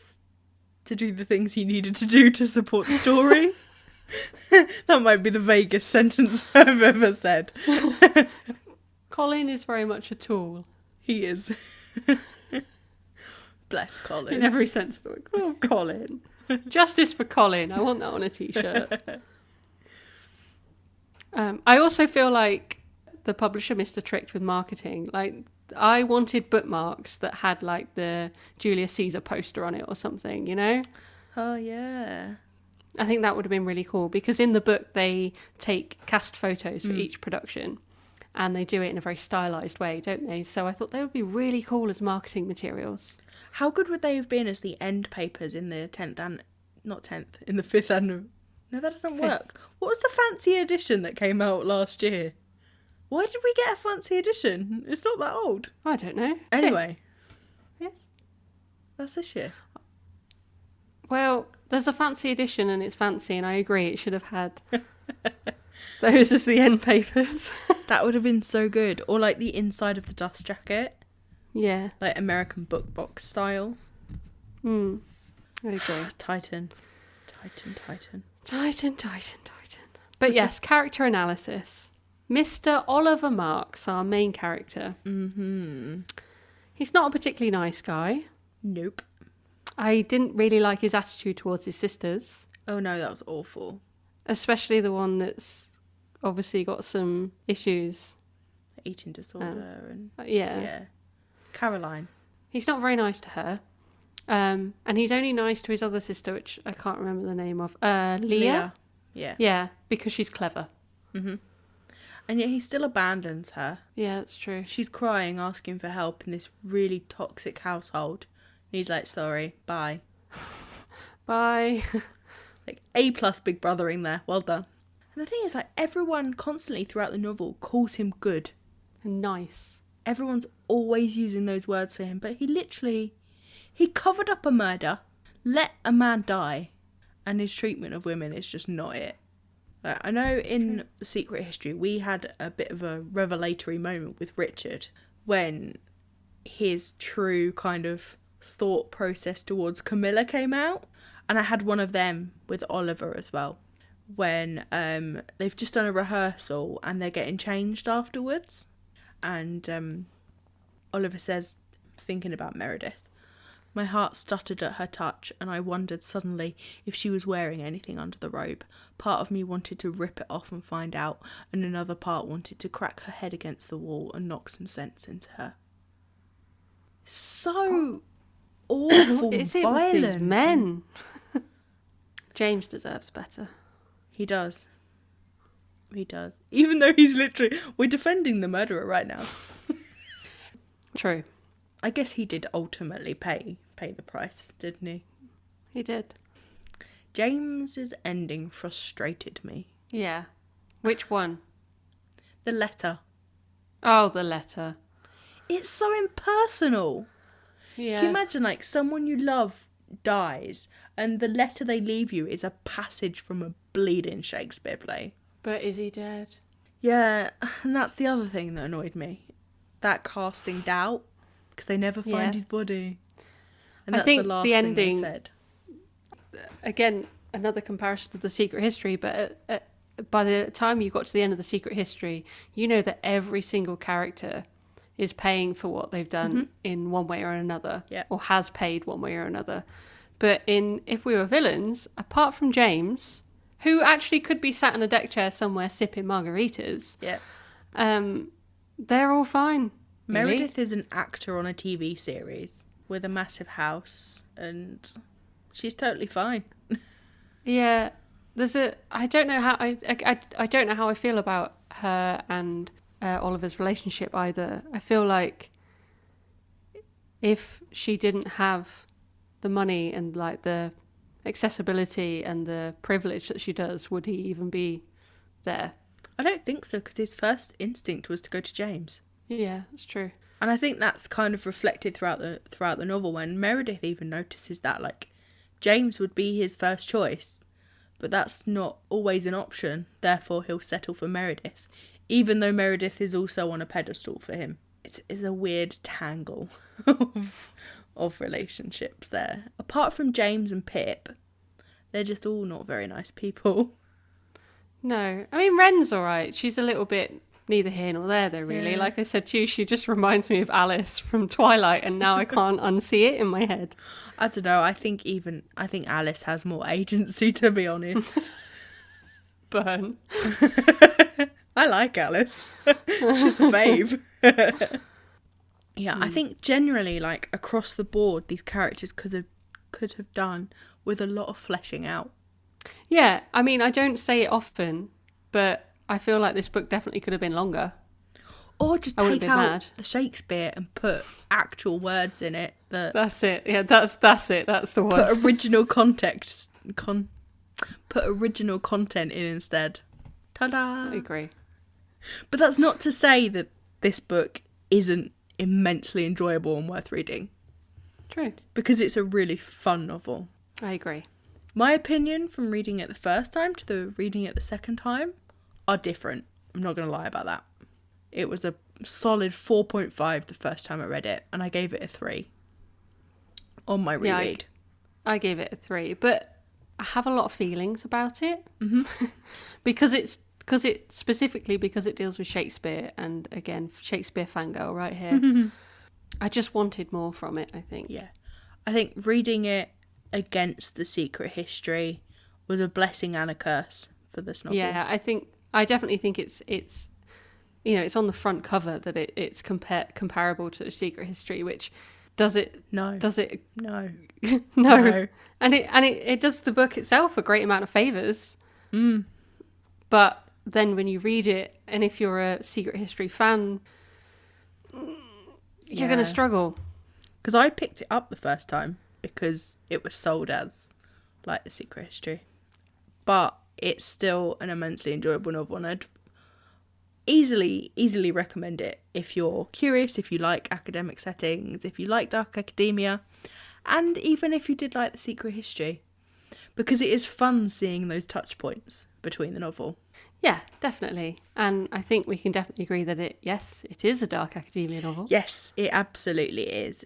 do the things he needed to do to support the story. That might be the vaguest sentence I've ever said. Colin is very much a tool. He is. Bless Colin. In every sense of the word. Oh, Colin. Justice for Colin. I want that on a t-shirt. I also feel like the publisher missed a trick with marketing. Like, I wanted bookmarks that had like the Julius Caesar poster on it or something, you know? Oh, yeah. I think that would have been really cool because in the book they take cast photos for each production and they do it in a very stylized way, don't they? So I thought they would be really cool as marketing materials. How good would they have been as the end papers in the 5th anniversary? No, that doesn't work. What was the fancy edition that came out last year? Why did we get a fancy edition? It's not that old. I don't know. Anyway. Yes. That's this year. Well, there's a fancy edition and it's fancy, and I agree it should have had those as the end papers. That would have been so good. Or like the inside of the dust jacket. Yeah. Like American book box style. I agree. Titan. But yes, character analysis. Mr. Oliver Marks, our main character. Mm-hmm. He's not a particularly nice guy. Nope. I didn't really like his attitude towards his sisters. Oh no, that was awful. Especially the one that's obviously got some issues. Eating disorder and... Yeah. Caroline. He's not very nice to her. And he's only nice to his other sister, which I can't remember the name of. Leah? Yeah. Yeah, because she's clever. Mm-hmm. And yet he still abandons her. Yeah, that's true. She's crying, asking for help in this really toxic household. And he's like, sorry, bye. Bye. Like, A+ big brothering there. Well done. And the thing is, like, everyone constantly throughout the novel calls him good. Nice. Everyone's always using those words for him, but he covered up a murder, let a man die, and his treatment of women is just not it. Like, I know in Secret History we had a bit of a revelatory moment with Richard when his true kind of thought process towards Camilla came out, and I had one of them with Oliver as well, when they've just done a rehearsal and they're getting changed afterwards, and Oliver says, thinking about Meredith, my heart stuttered at her touch, and I wondered suddenly if she was wearing anything under the robe. Part of me wanted to rip it off and find out, and another part wanted to crack her head against the wall and knock some sense into her. So awful, What is it violent. with these men? James deserves better. He does. He does. Even though he's literally... We're defending the murderer right now. True. I guess he did ultimately pay the price, didn't he? He did. James's ending frustrated me. Yeah. Which one? The letter. Oh, the letter. It's so impersonal. Yeah. Can you imagine, like, someone you love dies and the letter they leave you is a passage from a bleeding Shakespeare play? But is he dead? Yeah, and that's the other thing that annoyed me. That casting doubt, because they never find his body. And that's think the last the thing ending, they said. Again, another comparison to The Secret History, but by the time you got to the end of The Secret History, you know that every single character is paying for what they've done in one way or another, or has paid one way or another. But in If We Were Villains, apart from James, who actually could be sat in a deck chair somewhere sipping margaritas, they're all fine. Really. Meredith is an actor on a TV series with a massive house, and she's totally fine. Yeah, I don't know how I don't know how I feel about her and Oliver's relationship either. I feel like if she didn't have the money and like the accessibility and the privilege that she does, would he even be there? I don't think so, because his first instinct was to go to James. Yeah, that's true. And I think that's kind of reflected throughout the novel, when Meredith even notices that, like, James would be his first choice, but that's not always an option. Therefore, he'll settle for Meredith, even though Meredith is also on a pedestal for him. It's a weird tangle of relationships there. Apart from James and Pip, they're just all not very nice people. No, I mean, Ren's all right. She's a little bit neither here nor there, though, really. Yeah. Like I said to you, she just reminds me of Alice from Twilight, and now I can't unsee it in my head. I don't know. I think Alice has more agency, to be honest. Burn. I like Alice. She's a fave. Yeah, I think generally, like, across the board, these characters could have done with a lot of fleshing out. Yeah, I mean, I don't say it often, but I feel like this book definitely could have been longer. Or just I wouldn't take be out mad. the Shakespeare and put actual words in it. That's it. Yeah, that's it. That's the word. Put original context. Put original content in instead. Ta-da! I agree. But that's not to say that this book isn't immensely enjoyable and worth reading. True. Because it's a really fun novel. I agree. My opinion from reading it the first time to the reading it the second time are different. I'm not going to lie about that. It was a solid 4.5 the first time I read it, and I gave it a 3 on my reread. I gave it a 3, but I have a lot of feelings about it. Mm-hmm. because it specifically because it deals with Shakespeare, and again, Shakespeare fangirl right here. I just wanted more from it, I think. Yeah. I think reading it against The Secret History was a blessing and a curse for this novel. Yeah, I definitely think it's you know, it's on the front cover that it's comparable to The Secret History, which does it? No. Does it? No. No. And it does the book itself a great amount of favours. But then when you read it, and if you're a Secret History fan, you're going to struggle. Because I picked it up the first time because it was sold as like The Secret History. But it's still an immensely enjoyable novel, and I'd easily recommend it if you're curious, if you like academic settings, if you like dark academia, and even if you did like The Secret History, because it is fun seeing those touch points between the novel. Yeah, definitely. And I think we can definitely agree that it is a dark academia novel. Yes, it absolutely is.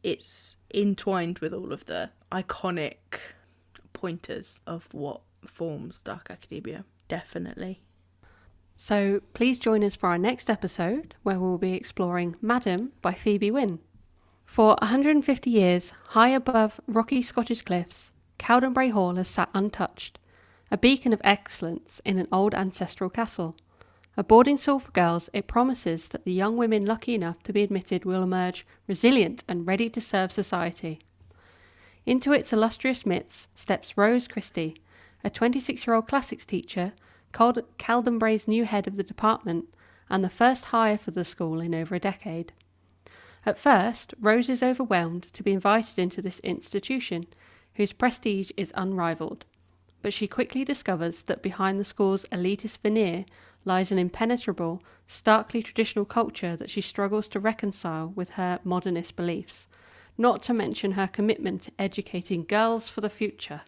It's entwined with all of the iconic pointers of what forms dark academia. Definitely. So please join us for our next episode, where we'll be exploring Madam by Phoebe Wynne. For 150 years, high above rocky Scottish cliffs, Cowdenbray Hall has sat untouched, a beacon of excellence in an old ancestral castle. A boarding school for girls, it promises that the young women lucky enough to be admitted will emerge resilient and ready to serve society. Into its illustrious midst steps Rose Christie, a 26-year-old classics teacher, Cowdenbray's new head of the department, and the first hire for the school in over a decade. At first, Rose is overwhelmed to be invited into this institution, whose prestige is unrivalled. But she quickly discovers that behind the school's elitist veneer lies an impenetrable, starkly traditional culture that she struggles to reconcile with her modernist beliefs, not to mention her commitment to educating girls for the future.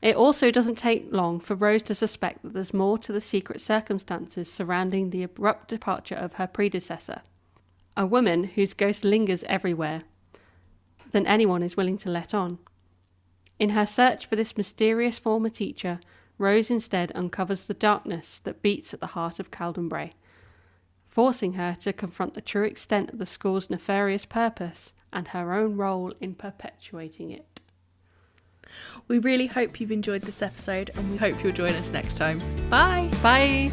It also doesn't take long for Rose to suspect that there's more to the secret circumstances surrounding the abrupt departure of her predecessor, a woman whose ghost lingers everywhere, than anyone is willing to let on. In her search for this mysterious former teacher, Rose instead uncovers the darkness that beats at the heart of Cowdenbray, forcing her to confront the true extent of the school's nefarious purpose and her own role in perpetuating it. We really hope you've enjoyed this episode, and we hope you'll join us next time. Bye! Bye!